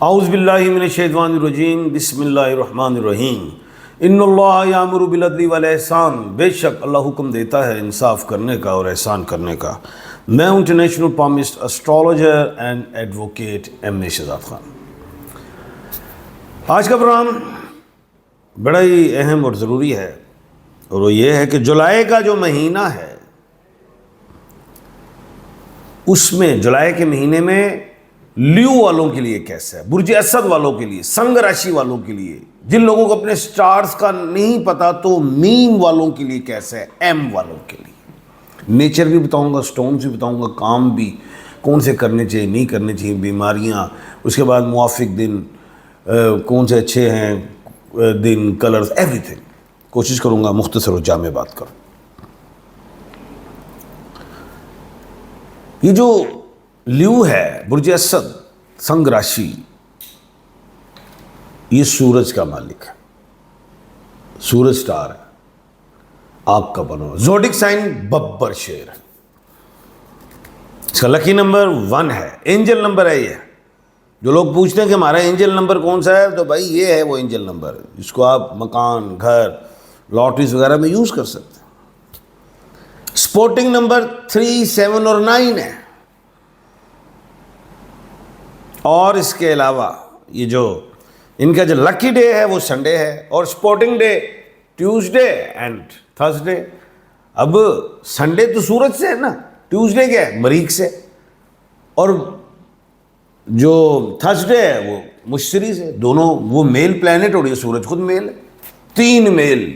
اعوذ باللہ من الشیطان الرجیم، بسم اللہ الرحمن الرحیم۔ ان اللہ یامر بالعدل والاحسان، بے شک اللہ حکم دیتا ہے انصاف کرنے کا اور احسان کرنے کا۔ میں ہوں international palmist astrologer and advocate M A Shahzad Khan. آج کا پروگرام بڑا ہی اہم اور ضروری ہے، اور وہ یہ ہے کہ جولائی کا جو مہینہ ہے اس میں، جولائی کے مہینے میں لیو والوں کے لیے کیسا ہے، برج اسد والوں کے لیے، سنگ راشی والوں کے لیے، جن لوگوں کو اپنے سٹارز کا نہیں پتا تو میم والوں کے لیے کیسا ہے، ایم والوں کے لیے نیچر بھی بتاؤں گا، سٹونز بھی بتاؤں گا، کام بھی کون سے کرنے چاہیے نہیں کرنے چاہیے، بیماریاں، اس کے بعد موافق دن کون سے اچھے ہیں دن، کلرز، ایوری تھنگ کوشش کروں گا مختصر و جامع بات کروں۔ یہ جو لیو ہے، برج اسد، سنگ راشی، یہ سورج کا مالک ہے، سورج سٹار ہے، آگ کا بنا ہوا، زوڈک سائن ببر شیر ہے، اس کا لکی نمبر 1 ہے، اینجل نمبر ہے یہ۔ جو لوگ پوچھتے ہیں کہ ہمارا اینجل نمبر کون سا ہے، تو بھائی یہ ہے وہ اینجل نمبر، جس کو آپ مکان، گھر، لاٹریز وغیرہ میں یوز کر سکتے ہیں۔ سپورٹنگ نمبر 3، 7 اور 9 ہے، اور اس کے علاوہ یہ جو ان کا جو لکی ڈے ہے وہ سنڈے ہے، اور supporting day Tuesday and Thursday. اب سنڈے تو سورج سے ہے نا، ٹیوزڈے کیا ہے، مریخ سے، اور جو تھرسڈے ہے وہ مشتری سے، دونوں وہ میل پلانٹ، اور یہ سورج خود میل ہے، 3 میل،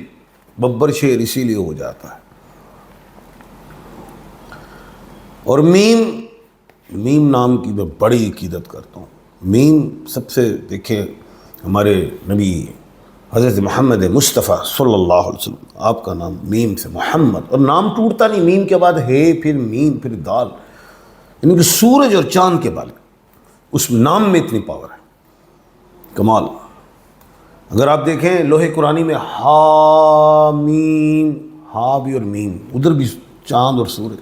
ببر شیر اسی لیے ہو جاتا ہے۔ اور میم نام کی میں بڑی عقیدت کرتا ہوں۔ میم سب سے، دیکھیں ہمارے نبی حضرت محمد مصطفیٰ صلی اللہ علیہ وسلم، آپ کا نام میم سے محمد، اور نام ٹوٹتا نہیں، میم کے بعد ہے، پھر میم، پھر دال، یعنی کہ سورج اور چاند کے بال، اس نام میں اتنی پاور ہے، کمال۔ اگر آپ دیکھیں لوح قرآنی میں ہا میم، ہا بھی اور میم، ادھر بھی چاند اور سورج،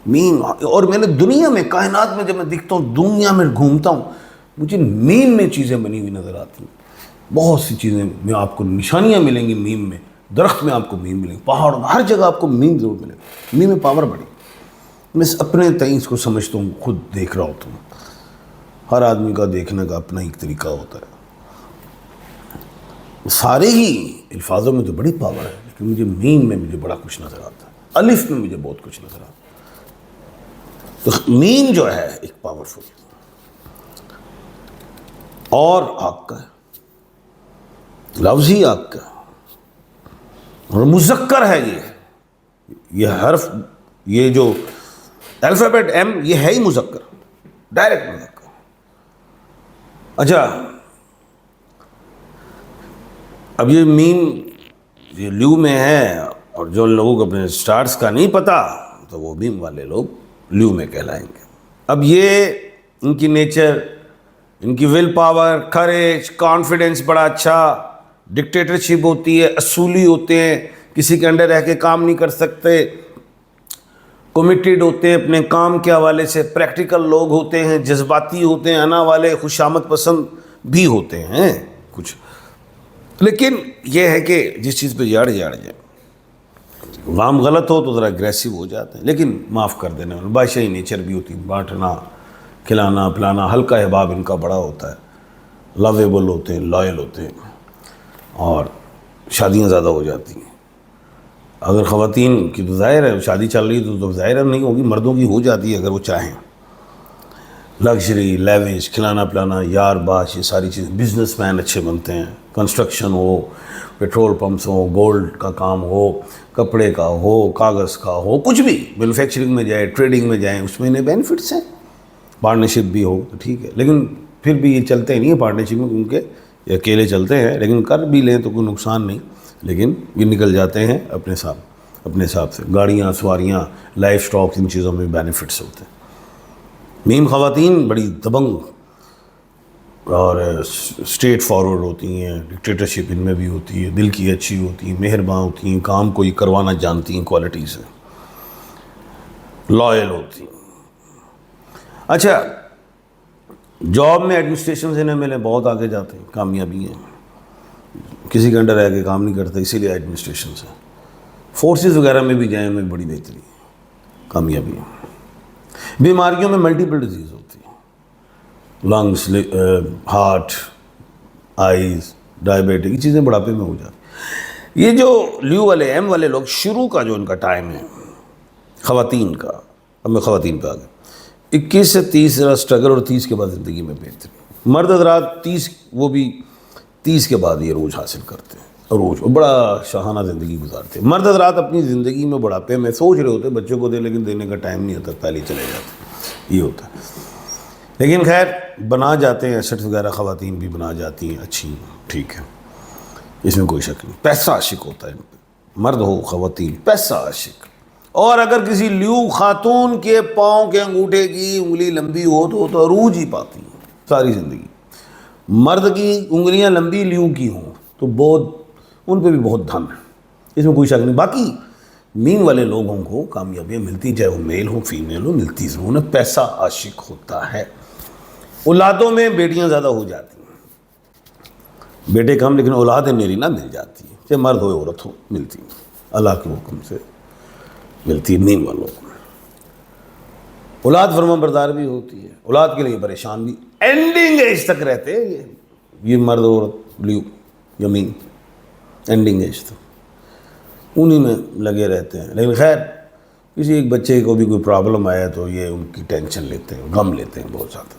میم۔ اور میں نے دنیا میں، کائنات میں جب میں دیکھتا ہوں، دنیا میں گھومتا ہوں، مجھے میم میں چیزیں بنی ہوئی نظر آتی ہیں، بہت سی چیزیں میں آپ کو نشانیاں ملیں گی میم میں، درخت میں آپ کو میم ملیں گی، پہاڑ، ہر جگہ آپ کو میم ضرور ملے گا۔ میم میں پاور بڑی، میں اپنے تئیں اس کو سمجھتا ہوں، خود دیکھ رہا ہوتا ہوں، ہر آدمی کا دیکھنے کا اپنا ایک طریقہ ہوتا ہے، سارے ہی الفاظوں میں تو بڑی پاور ہے، لیکن مجھے میم میں مجھے بڑا کچھ نظر آتا ہے، الف میں مجھے بہت کچھ نظر آتا ہے۔ تو میم جو ہے ایک پاورفل، اور آگ کا ہے، لفظ ہی آگ کا، اور مذکر ہے یہ حرف، یہ جو الفابیٹ ایم، یہ ہے ہی مذکر، ڈائریکٹ مذکر۔ اچھا، اب یہ میم یہ لیو میں ہے، اور جو لوگوں کو اپنے سٹارز کا نہیں پتا تو وہ میم والے لوگ لیو میں کہلائیں گے۔ اب یہ ان کی نیچر، ان کی ول پاور، کریج، کانفیڈنس بڑا اچھا، ڈکٹیٹرشپ ہوتی ہے، اصولی ہوتے ہیں، کسی کے انڈر رہ کے کام نہیں کر سکتے، کمیٹیڈ ہوتے ہیں اپنے کام کے حوالے سے، پریکٹیکل لوگ ہوتے ہیں، جذباتی ہوتے ہیں، انا والے، خوش آمد پسند بھی ہوتے ہیں کچھ، لیکن یہ ہے کہ جس چیز پہ جاڑ جائے، کام غلط ہو تو ذرا اگریسو ہو جاتے ہیں، لیکن معاف کر دینے والا، بادشاہی نیچر بھی ہوتی ہے، بانٹنا، کھلانا پلانا، ہلکا احباب ان کا بڑا ہوتا ہے، لویبل ہوتے ہیں، لائل ہوتے ہیں، اور شادیاں زیادہ ہو جاتی ہیں۔ اگر خواتین کی تو ظاہر ہے شادی چل رہی ہے تو ظاہر نہیں ہوگی، مردوں کی ہو جاتی ہے اگر وہ چاہیں، لگژری، لیوش، کھلانا پلانا، یار باش، یہ ساری چیزیں، بزنس مین اچھے بنتے ہیں، کنسٹرکشن ہو، پیٹرول پمپس ہو، گولڈ کا کام ہو، کپڑے کا ہو، کاغذ کا ہو، کچھ بھی، مینوفیکچرنگ میں جائے، ٹریڈنگ میں جائیں، اس میں انہیں بینیفٹس ہیں، پارٹنرشپ بھی ہو تو ٹھیک ہے، لیکن پھر بھی یہ چلتے نہیں ہیں پارٹنرشپ میں، کیونکہ یہ اکیلے چلتے ہیں، لیکن کر بھی لیں تو کوئی نقصان نہیں، لیکن یہ نکل جاتے ہیں اپنے حساب سے، گاڑیاں، سواریاں، لائف سٹاک، ان چیزوں میں بینیفٹس ہوتے ہیں۔ میم خواتین بڑی دبنگ اور اسٹریٹ فارورڈ ہوتی ہیں، ڈکٹیٹرشپ ان میں بھی ہوتی ہے، دل کی اچھی ہوتی ہیں، مہربان ہوتی ہیں، کام کوئی کروانا جانتی ہیں، کوالٹی سے لائل ہوتی ہیں۔ اچھا، جاب میں ایڈمنسٹریشن سے نہ ملیں، بہت آگے جاتے ہیں، کامیابی ہیں، کسی کے انڈر رہ کے کام نہیں کرتا، اسی لیے ایڈمنسٹریشن سے، فورسز وغیرہ میں بھی جائیں، میں بڑی بہتری ہے، کامیابی ہے۔ بیماریوں میں ملٹیپل ڈیزیز ہوتی ہے، لنگس، ہارٹ، آئیز، ڈائبیٹک، یہ چیزیں بڑھاپے میں ہو جاتی ہیں۔ یہ جو لیو والے ایم والے لوگ، شروع کا جو ان کا ٹائم ہے خواتین کا، اب میں خواتین پہ آ گیا، 21 سے 30 ذرا اسٹرگل، اور 30 کے بعد زندگی میں بہتری۔ مرد حضرات 30، وہ بھی 30 کے بعد یہ عروج حاصل کرتے ہیں، عروج، اور بڑا شاہانہ زندگی گزارتے ہیں۔ مرد حضرات اپنی زندگی میں بڑھاپے میں سوچ رہے ہوتے ہیں بچوں کو دے، لیکن دینے کا ٹائم نہیں ہوتا، پہلے چلے جاتے، یہ ہوتا ہے۔ لیکن خیر بنا جاتے ہیں، ایسٹ وغیرہ خواتین بھی بنا جاتی ہیں، اچھی، ٹھیک ہے، اس میں کوئی شک نہیں۔ پیسہ عاشق ہوتا ہے، مرد ہو خواتین، پیسہ عاشق۔ اور اگر کسی لیو خاتون کے پاؤں کے انگوٹھے کی انگلی لمبی ہو تو عروج ہی پاتی ہے ساری زندگی۔ مرد کی انگلیاں لمبی لیو کی ہوں تو بہت، ان پہ بھی بہت دھن ہے، اس میں کوئی شک نہیں۔ باقی مین والے لوگوں کو کامیابیاں ملتی، چاہے وہ میل ہو فیمیل ہو، ملتی ضرور ہے، پیسہ عاشق ہوتا ہے۔ اولادوں میں بیٹیاں زیادہ ہو جاتی ہیں، بیٹے کم، لیکن اولادیں میری نہ مل جاتی ہیں، چاہے مرد ہو عورت ہو، ملتی ہیں، اللہ کے حکم سے ملتی ہے مین والوں کو۔ اولاد فرما بردار بھی ہوتی ہے، اولاد کے لیے پریشان بھی، اینڈنگ ایج تک رہتے ہیں یہ مرد عورت لیو یا مین، اینڈنگ ایج تک انہی میں لگے رہتے ہیں۔ لیکن خیر کسی ایک بچے کو بھی کوئی پرابلم آیا تو یہ ان کی ٹینشن لیتے ہیں، غم لیتے ہیں بہت زیادہ،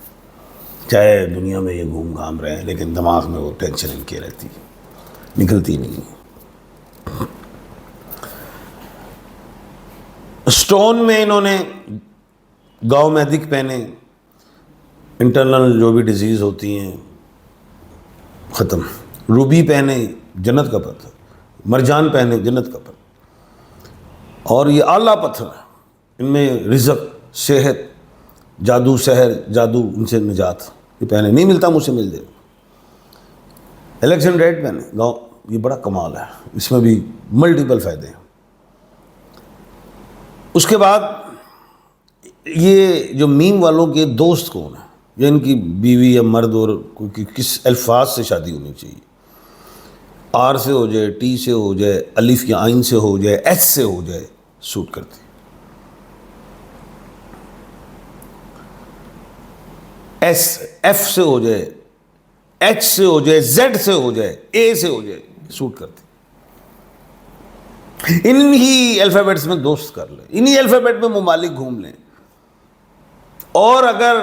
چاہے دنیا میں یہ گھوم گھام رہے ہیں، لیکن دماغ میں وہ ٹینشن ان کی رہتی ہے، نکلتی نہیں ہے۔ سٹون میں انہوں نے گاؤں میں ادھک پہنے، انٹرنل جو بھی ڈیزیز ہوتی ہیں ختم۔ روبی پہنے، جنت کا پتھر، مرجان پہنے، جنت کا پتھر، اور یہ اعلیٰ پتھر، ان میں رزق، صحت، جادو، سحر، جادو، ان سے نجات، یہ پہنے، نہیں ملتا مجھ سے مل جائے۔ الیکشن ریڈ پہنے گاؤں، یہ بڑا کمال ہے، اس میں بھی ملٹیپل فائدے ہیں۔ اس کے بعد یہ جو میم والوں کے دوست کون ہیں، یا ان کی بیوی یا مرد، اور کس الفاظ سے شادی ہونی چاہیے، آر سے ہو جائے، ٹی سے ہو جائے، الف یا عین سے ہو جائے، ایچ سے ہو جائے، سوٹ کرتی۔ ایس، ایف سے ہو جائے، ایچ سے ہو جائے، زیڈ سے ہو جائے، اے سے ہو جائے، سوٹ کرتی۔ انہی الفابیٹس میں دوست کر لیں، انہی الفابیٹ میں ممالک گھوم لیں، اور اگر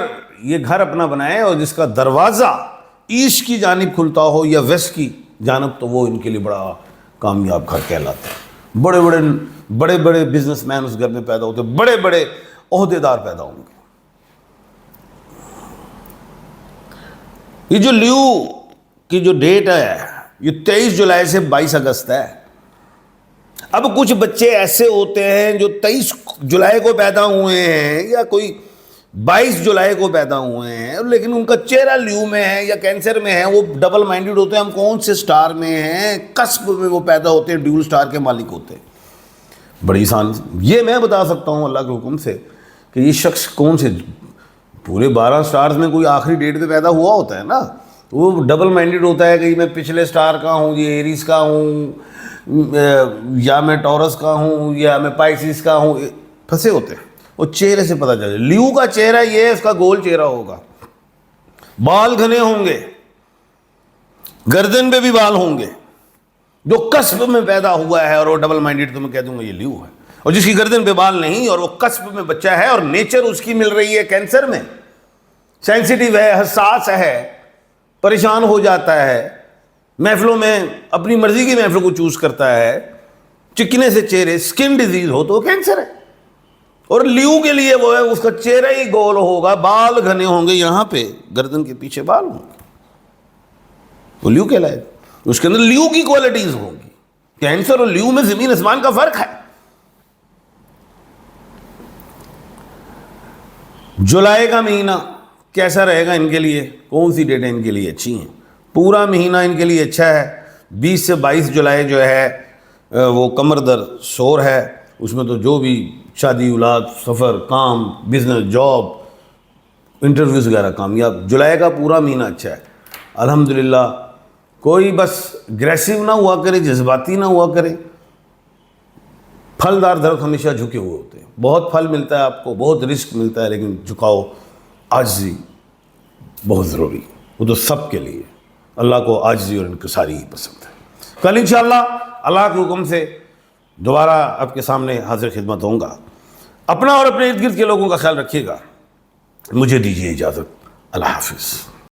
یہ گھر اپنا بنائیں اور جس کا دروازہ ایسٹ کی جانب کھلتا ہو یا ویسٹ کی جانب، تو وہ ان کے لیے بڑا کامیاب گھر کہلاتا ہے۔ بڑے بڑے بزنس مین اس گھر میں پیدا ہوتے، بڑے بڑے عہدیدار پیدا ہوں گے۔ یہ جو لیو کی جو ڈیٹ ہے، یہ 23 جولائی سے 22 اگست ہے۔ اب کچھ بچے ایسے ہوتے ہیں جو 23 جولائی کو پیدا ہوئے ہیں، یا کوئی 22 جولائی کو پیدا ہوئے ہیں، لیکن ان کا چہرہ لیو میں ہے یا کینسر میں ہے، وہ ڈبل مائنڈڈ ہوتے ہیں، ہم کون سے سٹار میں ہیں، قصب میں وہ پیدا ہوتے ہیں، ڈیول سٹار کے مالک ہوتے ہیں۔ بڑی آسان، یہ میں بتا سکتا ہوں اللہ کے حکم سے کہ یہ شخص کون سے، پورے 12 سٹارز میں کوئی آخری ڈیٹ پہ پیدا ہوا ہوتا ہے نا، وہ ڈبل مائنڈڈ ہوتا ہے کہ میں پچھلے سٹار کا ہوں، یہ ایریز کا ہوں، یا میں ٹورس کا ہوں، یا میں پائسیس کا ہوں، پھنسے ہوتے ہیں، وہ چہرے سے پتہ چلے۔ لیو کا چہرہ یہ ہے، اس کا گول چہرہ ہوگا، بال گھنے ہوں گے، گردن پہ بھی بال ہوں گے، جو قصب میں پیدا ہوا ہے اور وہ ڈبل مائنڈڈ، تو میں کہہ دوں گا یہ لیو ہے۔ اور جس کی گردن پہ بال نہیں اور وہ قصب میں بچہ ہے، اور نیچر اس کی مل رہی ہے کینسر میں، سینسیٹیو ہے، حساس ہے، پریشان ہو جاتا ہے، محفلوں میں اپنی مرضی کی محفل کو چوز کرتا ہے، چکنے سے چہرے، سکن ڈیزیز ہو تو وہ کینسر ہے۔ اور لیو کے لیے وہ ہے، اس کا چہرہ ہی گول ہوگا، بال گھنے ہوں گے، یہاں پہ گردن کے پیچھے بال ہوں گے، وہ لیو کہلائے گا۔ اس کے اندر لیو کی کوالٹیز ہوں گی۔ کینسر اور لیو میں زمین آسمان کا فرق ہے۔ جولائی کا مہینہ کیسا رہے گا ان کے لیے؟ کون سی ڈیٹیں ان کے لیے اچھی ہیں؟ پورا مہینہ ان کے لیے اچھا ہے۔ 20 سے 22 جولائی جو ہے وہ کمر در شور ہے، اس میں تو جو بھی شادی، اولاد، سفر، کام، بزنس، جاب، انٹرویوز وغیرہ کامیاب. جولائی کا پورا مہینہ اچھا ہے الحمدللہ. کوئی بس اگریسو نہ ہوا کرے, جذباتی نہ ہوا کرے. پھلدار درخت ہمیشہ جھکے ہوئے ہوتے ہیں. بہت پھل ملتا ہے آپ کو, بہت رزق ملتا ہے, لیکن جھکاؤ, عاجزی بہت ضروری. وہ تو سب کے لیے. اللہ کو عاجزی اور انکساری ہی پسند ہے. کل انشاءاللہ اللہ کے حکم سے دوبارہ آپ کے سامنے حاضر خدمت ہوں گا. اپنا اور اپنے ارد گرد کے لوگوں کا خیال رکھیے گا. مجھے دیجیے اجازت. اللہ حافظ.